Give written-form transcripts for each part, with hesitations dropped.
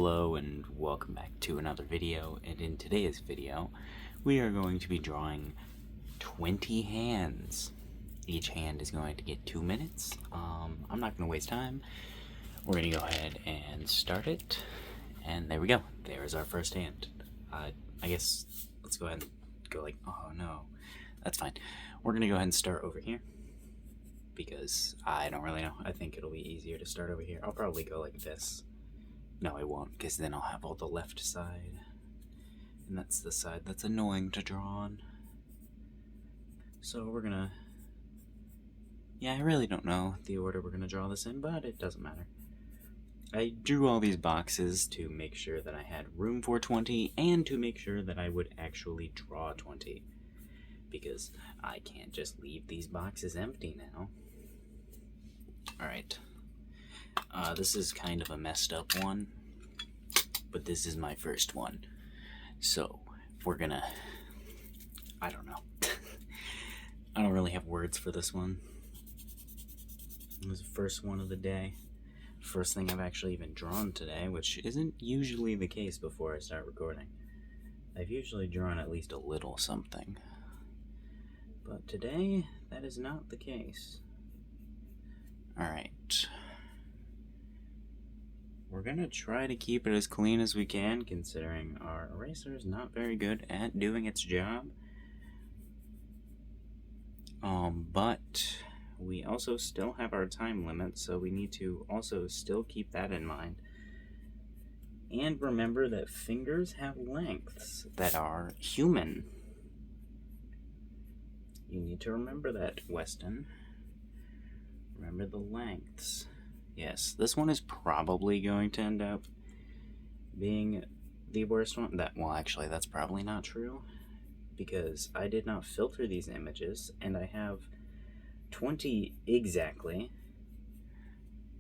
Hello and welcome back to another video, and in today's video we are going to be drawing 20 hands. Each hand is going to get 2 minutes. I'm not going to waste time. We're going to go ahead and start it, and there we go. There's our first hand. I guess let's go ahead and go like, oh no, that's fine. We're going to go ahead and start over here because I don't really know. I think it'll be easier to start over here. I'll probably go like this. No, I won't, because then I'll have all the left side. And that's the side that's annoying to draw on. So we're gonna... Yeah, I really don't know the order we're gonna draw this in, but it doesn't matter. I drew all these boxes to make sure that I had room for 20, and to make sure that I would actually draw 20. Because I can't just leave these boxes empty now. Alright. This is kind of a messed up one, but this is my first one. So, we're gonna... I don't know. I don't really have words for this one. It was the first one of the day. First thing I've actually even drawn today, which isn't usually the case before I start recording. I've usually drawn at least a little something. But today, that is not the case. Alright. We're gonna try to keep it as clean as we can, considering our eraser is not very good at doing its job. But we also still have our time limit, so we need to also still keep that in mind. And remember that fingers have lengths that are human. You need to remember that, Weston. Remember the lengths. Yes, this one is probably going to end up being the worst one. Well, actually, that's probably not true, because I did not filter these images, and I have 20 exactly.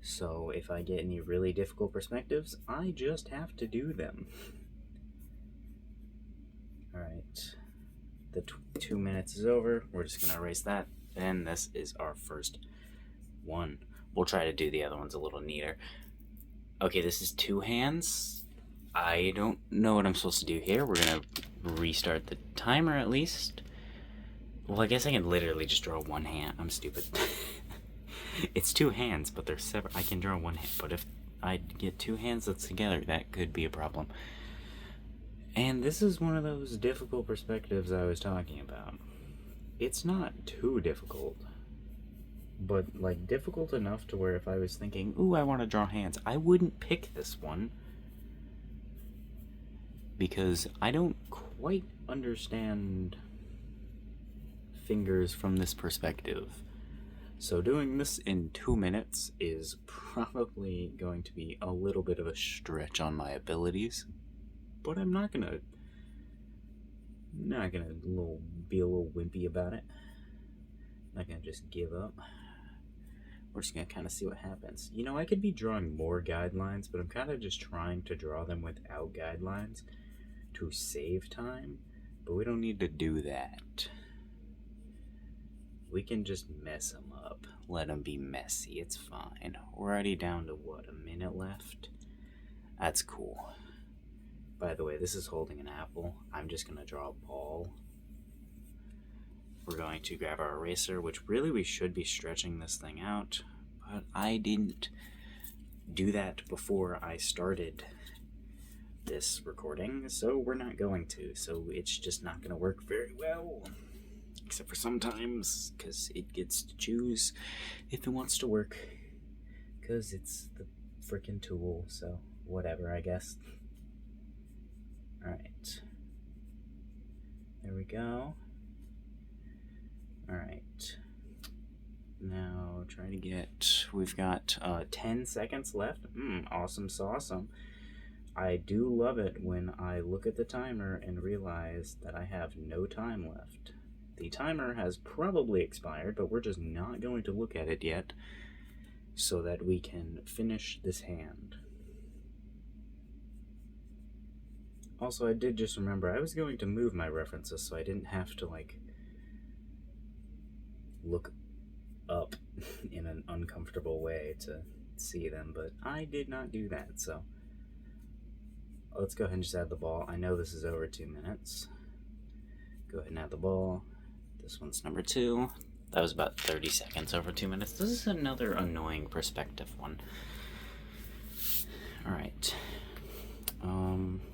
So if I get any really difficult perspectives, I just have to do them. Alright, the 2 minutes is over. We're just going to erase that, and this is our first one. We'll try to do the other ones a little neater. Okay, this is 2 hands. I don't know what I'm supposed to do here. We're gonna restart the timer at least. Well, I guess I can literally just draw 1 hand. I'm stupid. It's 2 hands, but they're separate. I can draw 1 hand, but if I get 2 hands that's together, that could be a problem. And this is one of those difficult perspectives I was talking about. It's not too difficult, but like difficult enough to where if I was thinking, ooh, I want to draw hands, I wouldn't pick this one because I don't quite understand fingers from this perspective. So doing this in 2 minutes is probably going to be a little bit of a stretch on my abilities, but I'm not gonna be a little wimpy about it. Not gonna just give up. We're just gonna kind of see what happens. You know, I could be drawing more guidelines, but I'm kind of just trying to draw them without guidelines to save time, but we don't need to do that. We can just mess them up. Let them be messy. It's fine. We're already down to, what, a minute left? That's cool. By the way, this is holding an apple. I'm just gonna draw a ball. We're going to grab our eraser, which really we should be stretching this thing out, but I didn't do that before I started this recording, so we're not going to. So it's just not going to work very well, except for sometimes, because it gets to choose if it wants to work, because it's the freaking tool, so whatever, I guess. Alright. There we go. Alright, now try to get, we've got 10 seconds left. Awesome sauceum. I do love it when I look at the timer and realize that I have no time left. The timer has probably expired, but we're just not going to look at it yet so that we can finish this hand. Also, I did just remember I was going to move my references so I didn't have to, like, look up in an uncomfortable way to see them, but I did not do that, so let's go ahead and just add the ball. I know this is over 2 minutes. Go ahead and add the ball. This one's number 2. That was about 30 seconds over 2 minutes. This is another annoying perspective one. Alright.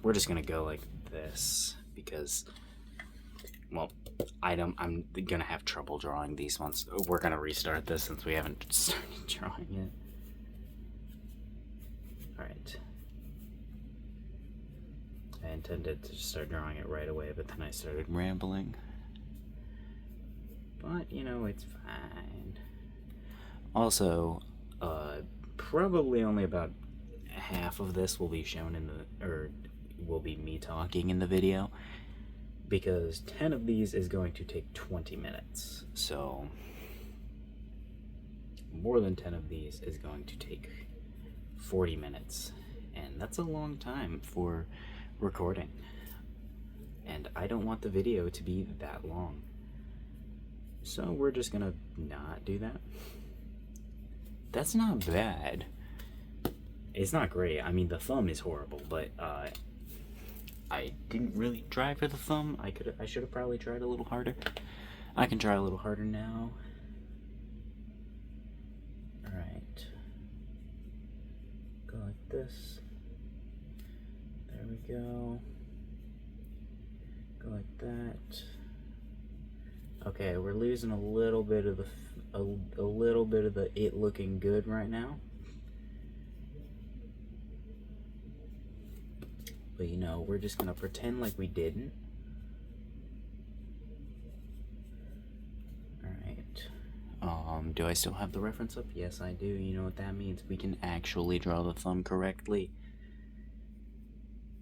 We're just gonna go like this because, well, I'm gonna have trouble drawing these ones. We're gonna restart this since we haven't started drawing it. Alright. I intended to start drawing it right away, but then I started rambling. But, you know, it's fine. Also, probably only about half of this will be shown in the, or will be me talking in the video, because 10 of these is going to take 20 minutes. So, more than 10 of these is going to take 40 minutes. And that's a long time for recording. And I don't want the video to be that long. So we're just gonna not do that. That's not bad. It's not great. I mean, the thumb is horrible, but I didn't really try for the thumb. I should have probably tried a little harder. I can try a little harder now. Alright. Go like this. There we go. Go like that. Okay, we're losing a little bit of the it looking good right now. But you know, we're just gonna pretend like we didn't. Alright. Do I still have the reference up? Yes, I do. You know what that means? We can actually draw the thumb correctly.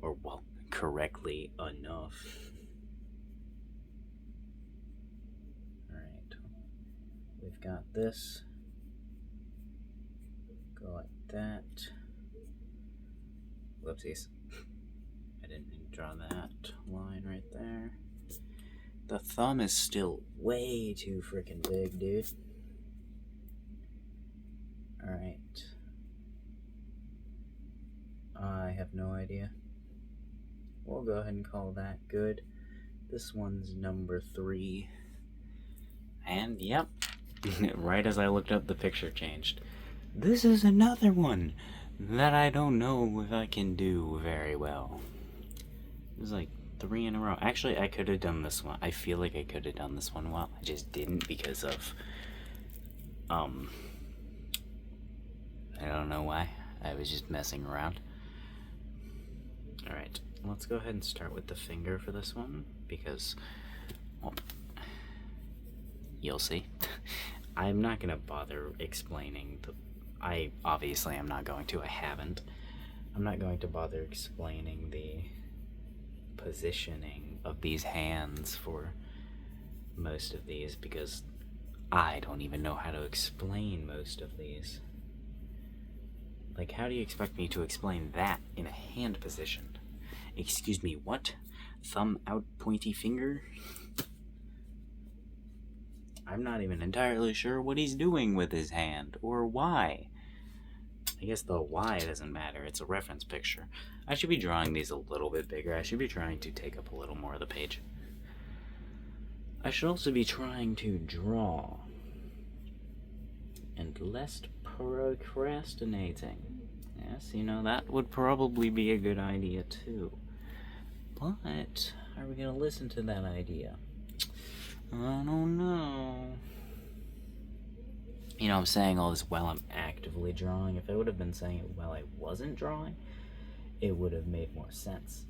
Or, well, correctly enough. Alright. We've got this. Go like that. Whoopsies. I didn't mean to draw that line right there. The thumb is still way too freaking big, dude. Alright. I have no idea. We'll go ahead and call that good. This one's number 3. And yep, right as I looked up, the picture changed. This is another one that I don't know if I can do very well. It was like 3 in a row. Actually, I could have done this one. I feel like I could have done this one well. I just didn't because of, I don't know why. I was just messing around. Alright, let's go ahead and start with the finger for this one because, well, you'll see. I'm not gonna bother explaining obviously I'm not going to. I haven't. I'm not going to bother explaining the positioning of these hands for most of these because I don't even know how to explain most of these. Like, how do you expect me to explain that in a hand position? Excuse me, what? Thumb out, pointy finger? I'm not even entirely sure what he's doing with his hand, or why. I guess the why doesn't matter, it's a reference picture. I should be drawing these a little bit bigger. I should be trying to take up a little more of the page. I should also be trying to draw and less procrastinating. Yes, you know, that would probably be a good idea too. But, are we gonna listen to that idea? I don't know. You know, I'm saying all this while I'm actively drawing. If I would have been saying it while I wasn't drawing, it would have made more sense.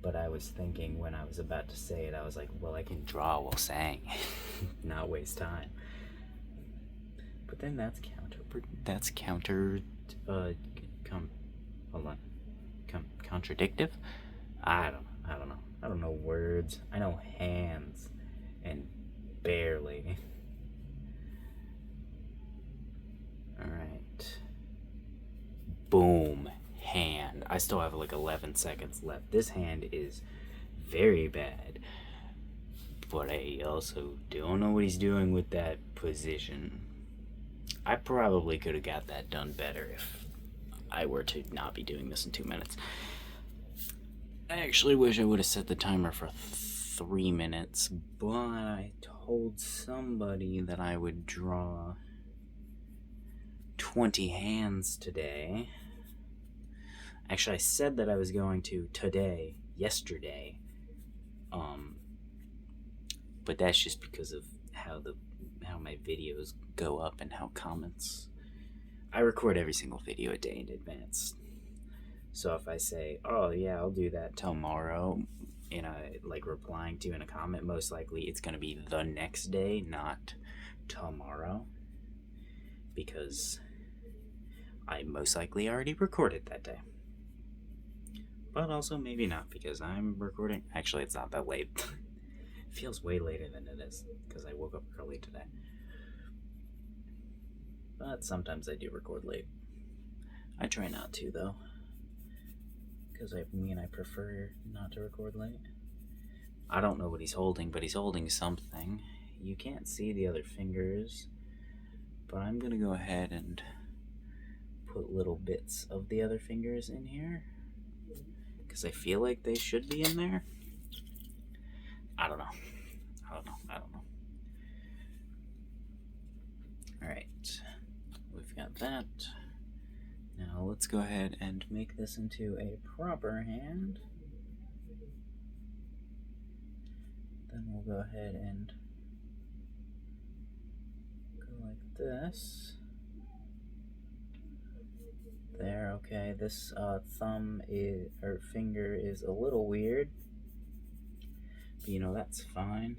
But I was thinking when I was about to say it, I was like, well, I can draw while saying, not waste time. But then that's contradictive? I don't know words. I know hands, and barely. Alright. Boom. Hand. I still have like 11 seconds left. This hand is very bad. But I also don't know what he's doing with that position. I probably could have got that done better if I were to not be doing this in 2 minutes. I actually wish I would have set the timer for 3 minutes, but I told somebody that I would draw 20 hands today. Actually, I said that I was going to yesterday. But that's just because of how my videos go up and how comments. I record every single video a day in advance. So if I say, "Oh yeah, I'll do that tomorrow," replying to in a comment, most likely it's going to be the next day, not tomorrow, because I most likely already recorded that day. But also maybe not, because I'm recording. Actually, it's not that late. It feels way later than it is, because I woke up early today. But sometimes I do record late. I try not to, though, because I prefer not to record late. I don't know what he's holding, but he's holding something. You can't see the other fingers, but I'm going to go ahead and put little bits of the other fingers in here, because I feel like they should be in there. I don't know. Alright, we've got that. Now let's go ahead and make this into a proper hand. Then we'll go ahead and go like this. There, okay, this finger is a little weird, but that's fine.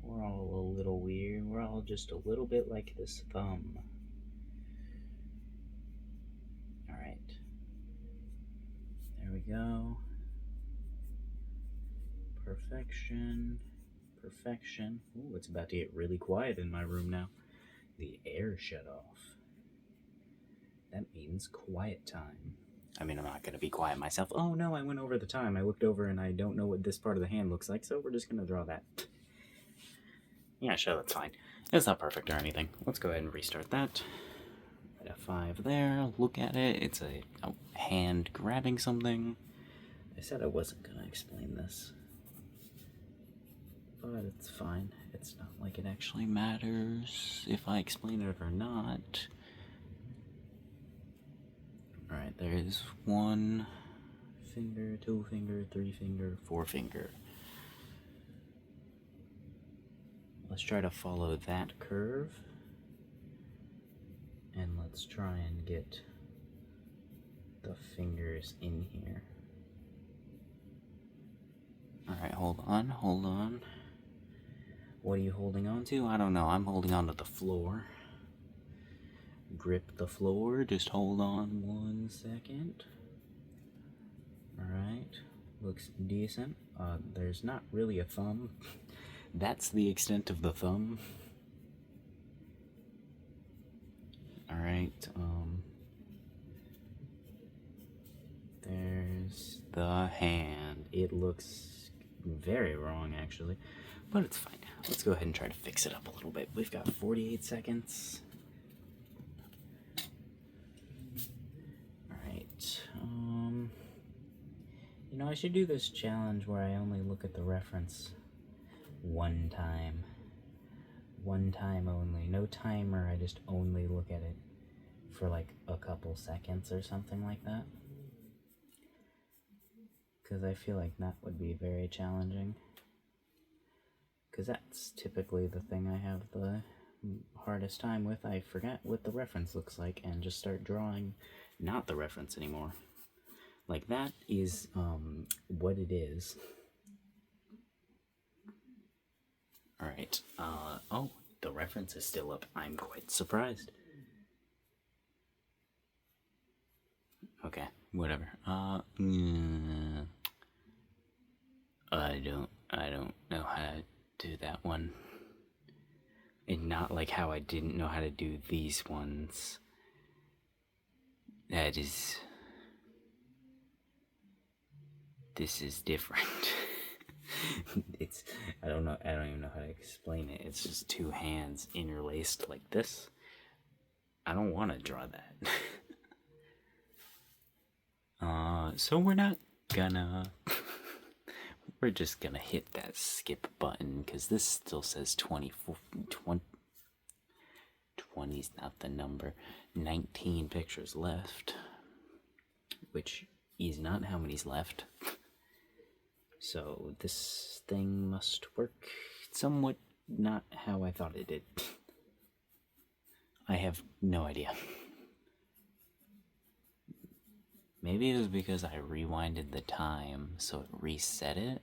We're all a little weird. We're all just a little bit like this thumb. Alright. There we go. Perfection. Perfection. Ooh, it's about to get really quiet in my room now. The air shut off. That means quiet time. I mean, I'm not going to be quiet myself. Oh no, I went over the time. I looked over and I don't know what this part of the hand looks like, so we're just going to draw that. Yeah, sure, that's fine. It's not perfect or anything. Let's go ahead and restart that. Write a 5 there. Look at it. It's a hand grabbing something. I said I wasn't going to explain this, but it's fine. It's not like it actually matters if I explain it or not. Alright, there's 1 finger, 2 finger, 3 finger, 4 finger. Let's try to follow that curve, and let's try and get the fingers in here. Alright, hold on. What are you holding on to? I don't know. I'm holding on to the floor. Grip the floor. Just hold on 1 second. Alright. Looks decent. There's not really a thumb. That's the extent of the thumb. Alright, there's the hand. It looks very wrong, actually, but it's fine. Let's go ahead and try to fix it up a little bit. We've got 48 seconds. Alright, I should do this challenge where I only look at the reference one time. One time only. No timer, I just only look at it for like a couple seconds or something like that. Because I feel like that would be very challenging. Because that's typically the thing I have the hardest time with. I forget what the reference looks like and just start drawing not the reference anymore. Like, that is what it is. Alright, oh, the reference is still up. I'm quite surprised. Okay, whatever. I don't know how to do that one. And not like how I didn't know how to do these ones. This is different. I don't even know how to explain it. It's just 2 hands interlaced like this. I don't want to draw that. So we're not gonna... we're just gonna hit that skip button, because this still says 24... 20's not the number. 19 pictures left. Which is not how many's left. So this thing must work somewhat not how I thought it did. I have no idea. Maybe it was because I rewinded the time, so it reset it.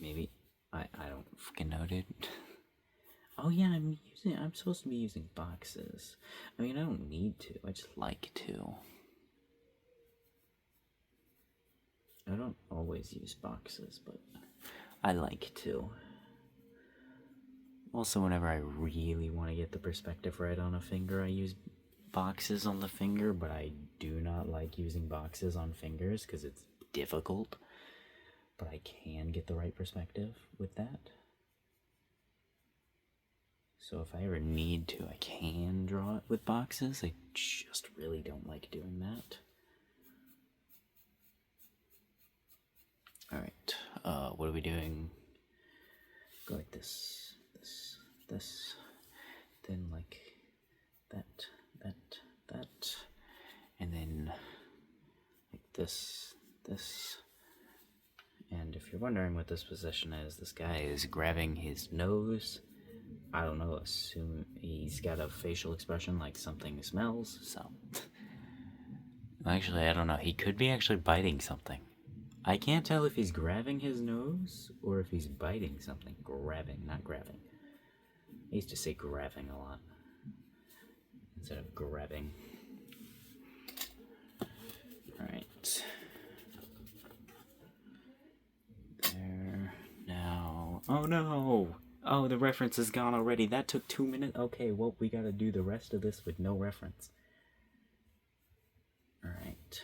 Maybe. I don't fucking know, dude. Oh yeah, I'm supposed to be using boxes. I mean, I don't need to, I just like to. I don't always use boxes, but I like to. Also, whenever I really want to get the perspective right on a finger, I use boxes on the finger, but I do not like using boxes on fingers because it's difficult. But I can get the right perspective with that. So if I ever need to, I can draw it with boxes. I just really don't like doing that. Alright, what are we doing? Go like this, then like that, and then like this. And if you're wondering what this position is, this guy is grabbing his nose. I don't know, assume he's got a facial expression like something smells, so. Actually, I don't know, he could be actually biting something. I can't tell if he's grabbing his nose or if he's biting something. Grabbing, not grabbing. I used to say grabbing a lot instead of grabbing. Alright. There. Now. Oh no! Oh, the reference is gone already. That took 2 minutes. Okay, well, we gotta do the rest of this with no reference. Alright.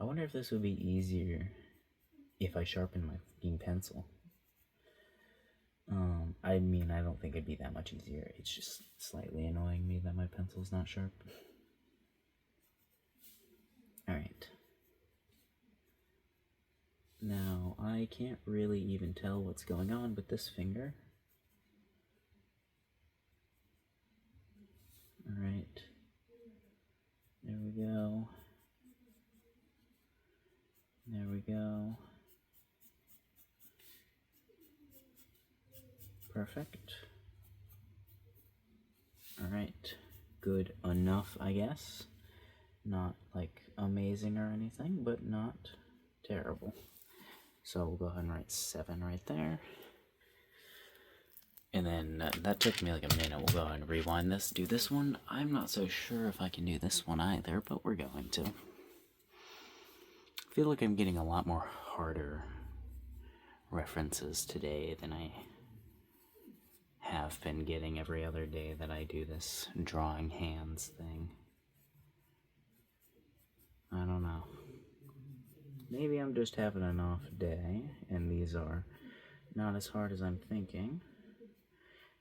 I wonder if this would be easier if I sharpen my fucking pencil. I mean, I don't think it'd be that much easier. It's just slightly annoying me that my pencil's not sharp. Alright. Now, I can't really even tell what's going on with this finger. Alright. There we go. There we go. Perfect. Alright. Good enough, I guess. Not, like, amazing or anything, but not terrible. So we'll go ahead and write 7 right there. And then that took me like a minute. We'll go ahead and rewind this, do this one. I'm not so sure if I can do this one either, but we're going to. I feel like I'm getting a lot more harder references today than I have been getting every other day that I do this drawing hands thing. I don't know. Maybe I'm just having an off day, and these are not as hard as I'm thinking.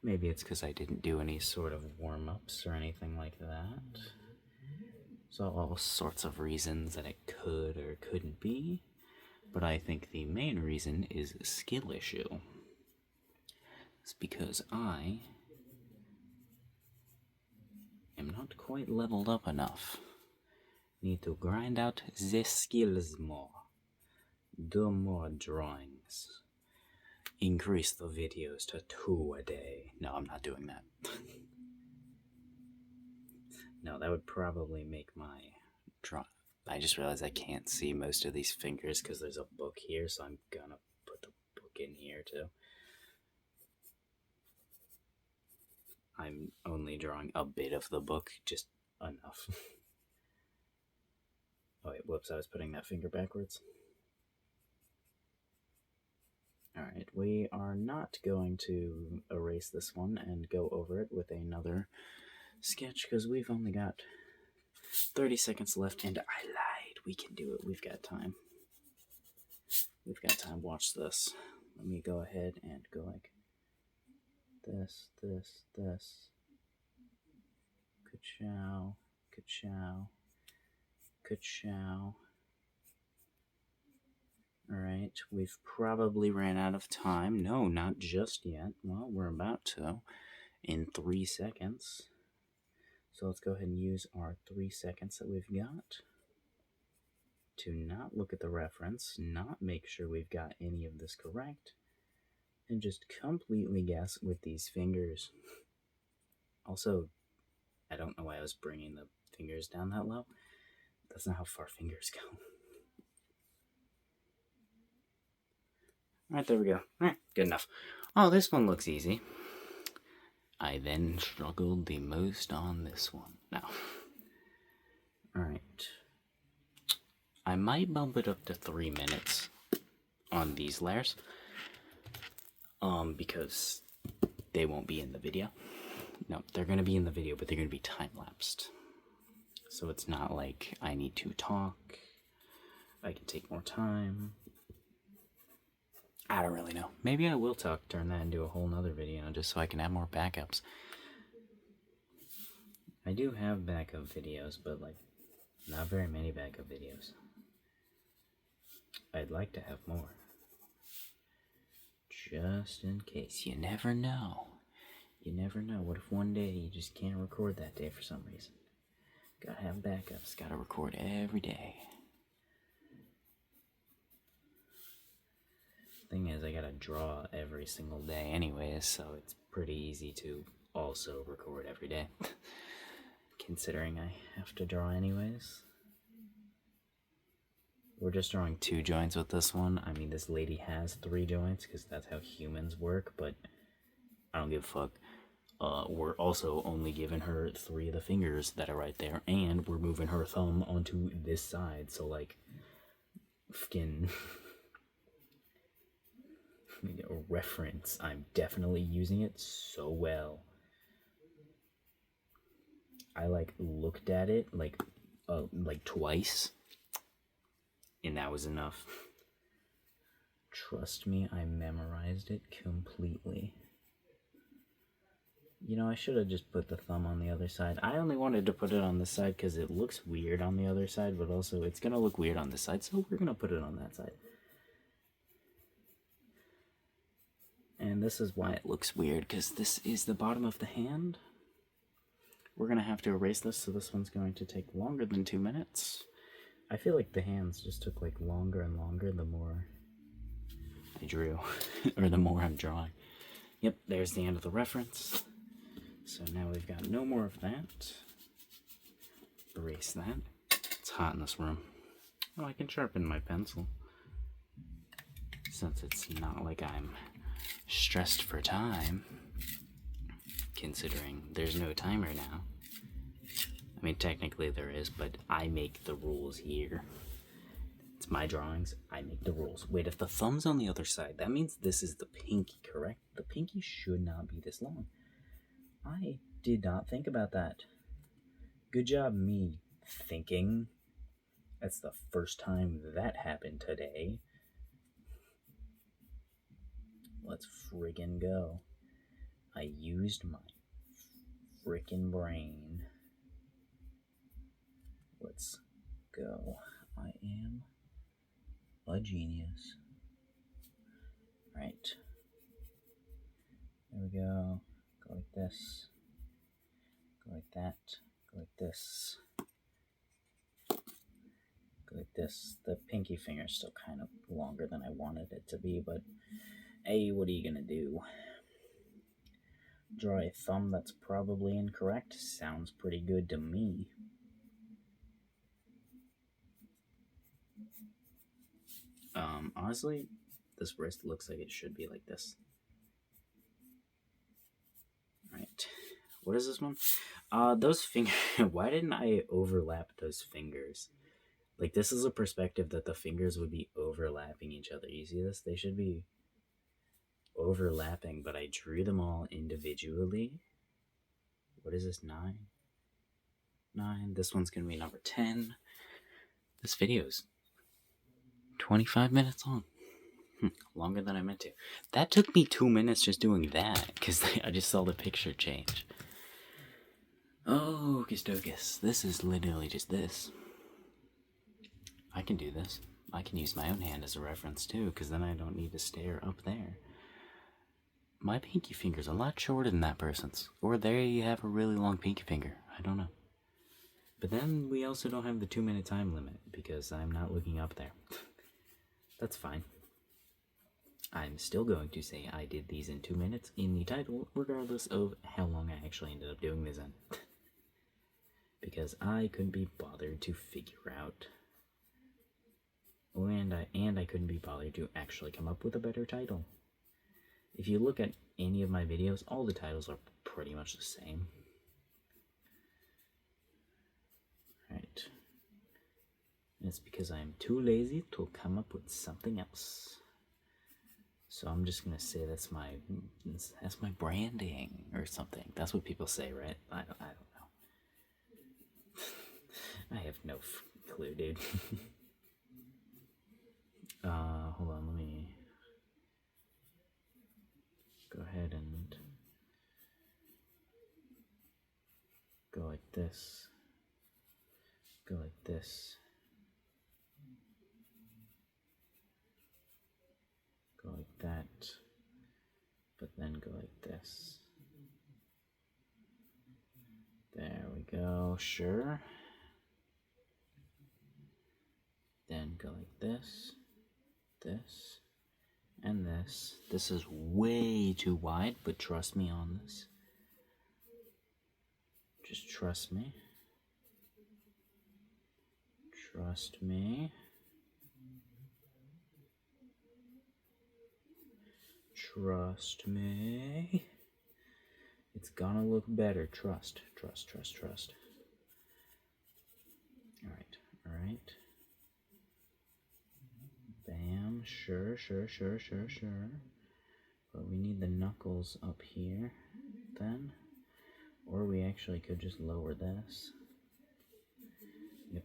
Maybe it's because I didn't do any sort of warm-ups or anything like that. So all sorts of reasons that it could or couldn't be. But I think the main reason is a skill issue. It's because I am not quite leveled up enough. Need to grind out the skills more. Do more drawings. Increase the videos to 2 a day. No, I'm not doing that. No, that would probably make my draw. I just realized I can't see most of these fingers because there's a book here, so I'm gonna put the book in here too. I'm only drawing a bit of the book, just enough. Oh wait, whoops, I was putting that finger backwards. Alright, we are not going to erase this one and go over it with another sketch because we've only got 30 seconds left, and I lied. We can do it. We've got time. We've got time. Watch this. Let me go ahead and go like this. Ka-chow, ka-chow, Ka-chow. Alright, we've probably ran out of time. No, not just yet. Well, we're about to in 3 seconds. So let's go ahead and use our 3 seconds that we've got to not look at the reference, not make sure we've got any of this correct, and just completely guess with these fingers. Also, I don't know why I was bringing the fingers down that low. That's not how far fingers go. Alright, there we go. Alright, good enough. Oh, this one looks easy. I then struggled the most on this one. Now, alright. I might bump it up to 3 minutes on these layers. Because they won't be in the video. No, they're going to be in the video, but they're going to be time-lapsed. So it's not like I need to talk. I can take more time. I don't really know. Maybe I will turn that into a whole nother video just so I can have more backups. I do have backup videos, but like not very many backup videos. I'd like to have more. Just in case. You never know. You never know. What if one day you just can't record that day for some reason? Gotta have backups. Gotta record every day. Thing is, I gotta draw every single day anyways, so it's pretty easy to also record every day. Considering I have to draw anyways. We're just drawing 2 joints with this one. I mean, this lady has 3 joints because that's how humans work, but I don't give a fuck. We're also only giving her 3 of the fingers that are right there, and we're moving her thumb onto this side, so like, fucking reference. I'm definitely using it so well. I like looked at it like twice, and that was enough. Trust me, I memorized it completely. You know, I should have just put the thumb on the other side. I only wanted to put it on this side because it looks weird on the other side, but also it's going to look weird on this side, so we're going to put it on that side. And this is why it looks weird, because this is the bottom of the hand. We're going to have to erase this, so this one's going to take longer than 2 minutes. I feel like the hands just took like longer and longer the more I drew, or the more I'm drawing. Yep, there's the end of the reference. So now we've got no more of that. Erase that. It's hot in this room. Oh, I can sharpen my pencil. Since it's not like I'm stressed for time, considering there's no timer now. I mean, technically there is, but I make the rules here. It's my drawings, I make the rules. Wait, if the thumb's on the other side, that means this is the pinky, correct? The pinky should not be this long. I did not think about that. Good job, me thinking. That's the first time that happened today. Let's friggin' go. I used my frickin' brain. Let's go. I am a genius. Right. There we go. Go like this. Go like that. Go like this. Go like this. The pinky finger's still kind of longer than I wanted it to be, but hey, what are you gonna do? Draw a thumb that's probably incorrect. Sounds pretty good to me. Honestly, this wrist looks like it should be like this. Right. What is this one? Those fingers. Why didn't I overlap those fingers? Like, this is a perspective that the fingers would be overlapping each other. You see this? They should be overlapping, but I drew them all individually. What is this? 9? 9. This one's gonna be number 10. This video's 25 minutes long. Longer than I meant to. That took me 2 minutes just doing that, because I just saw the picture change. Oh, hocus docus. This is literally just this. I can do this. I can use my own hand as a reference too, because then I don't need to stare up there. My pinky finger's a lot shorter than that person's. Or there you have a really long pinky finger. I don't know. But then we also don't have the 2-minute time limit because I'm not looking up there. That's fine. I'm still going to say I did these in 2 minutes in the title, regardless of how long I actually ended up doing this in. Because I couldn't be bothered to figure out. And I couldn't be bothered to actually come up with a better title. If you look at any of my videos, all the titles are pretty much the same. Right. And it's because I'm too lazy to come up with something else. So I'm just gonna say that's my branding or something. That's what people say, right? I don't know. I have no clue, dude. Hold on, let me go ahead and go like this. Go like this. Go like that. But then go like this. There we go, sure. Then go like this, this, and this. This is way too wide, but trust me on this. Just trust me. Trust me. Trust me. It's gonna look better. Trust. Alright. Bam. Sure. But we need the knuckles up here then. Or we actually could just lower this. Yep.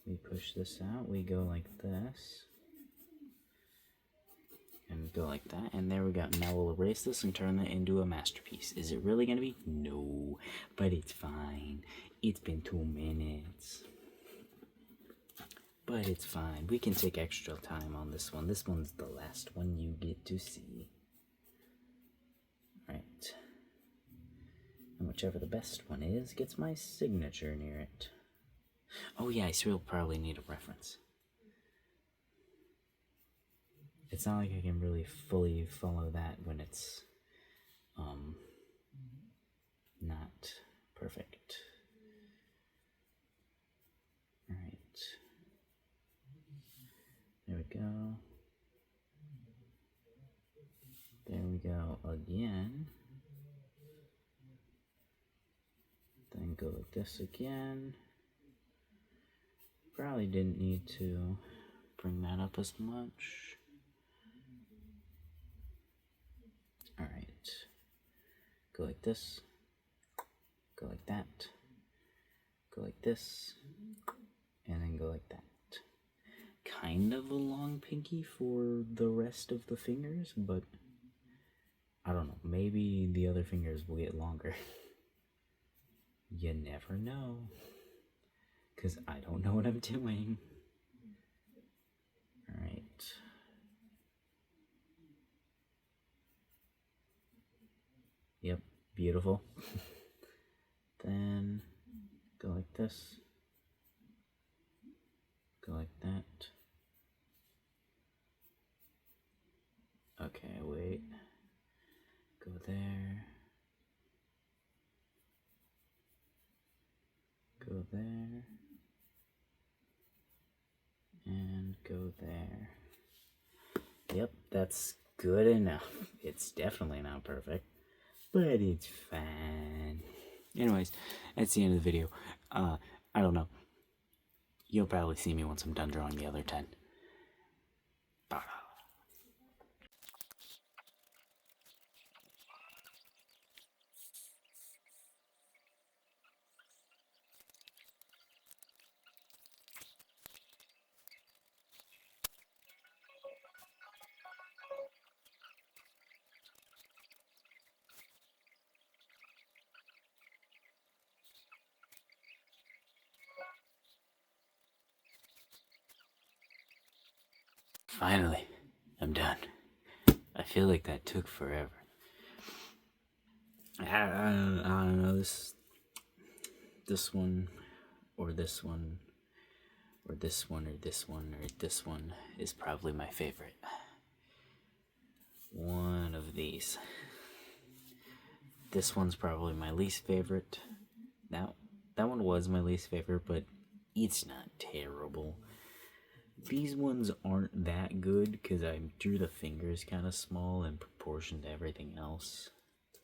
We push this out. We go like this. And go like that, and there we go. Now we'll erase this and turn that into a masterpiece. Is it really gonna be? No, but it's fine. It's been 2 minutes. But it's fine. We can take extra time on this one. This one's the last one you get to see. Right. And whichever the best one is gets my signature near it. Oh yeah, I still probably need a reference. It's not like I can really fully follow that when it's not perfect. Alright. There we go. There we go again. Then go like this again. Probably didn't need to bring that up as much. Alright. Go like this. Go like that. Go like this. And then go like that. Kind of a long pinky for the rest of the fingers, but I don't know. Maybe the other fingers will get longer. You never know. Because I don't know what I'm doing. Alright. Yep, beautiful. Then go like this. Go like that. Okay, wait. Go there. Go there. And go there. Yep, that's good enough. It's definitely not perfect, but it's fine. Anyways, that's the end of the video. I don't know. You'll probably see me once I'm done drawing the other 10. Bye. Finally, I'm done. I feel like that took forever. I don't know, this one, or this one, or this one, or this one, or this one is probably my favorite. One of these. This one's probably my least favorite. Now, that one was my least favorite, but it's not terrible. These ones aren't that good because I drew the fingers kind of small in proportion to everything else.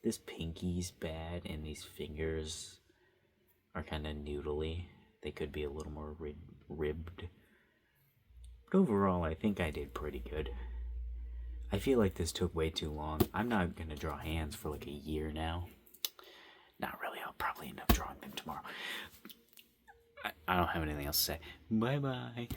This pinky's bad, and these fingers are kind of noodly. They could be a little more ribbed. But overall, I think I did pretty good. I feel like this took way too long. I'm not going to draw hands for like a year now. Not really. I'll probably end up drawing them tomorrow. I don't have anything else to say. Bye-bye.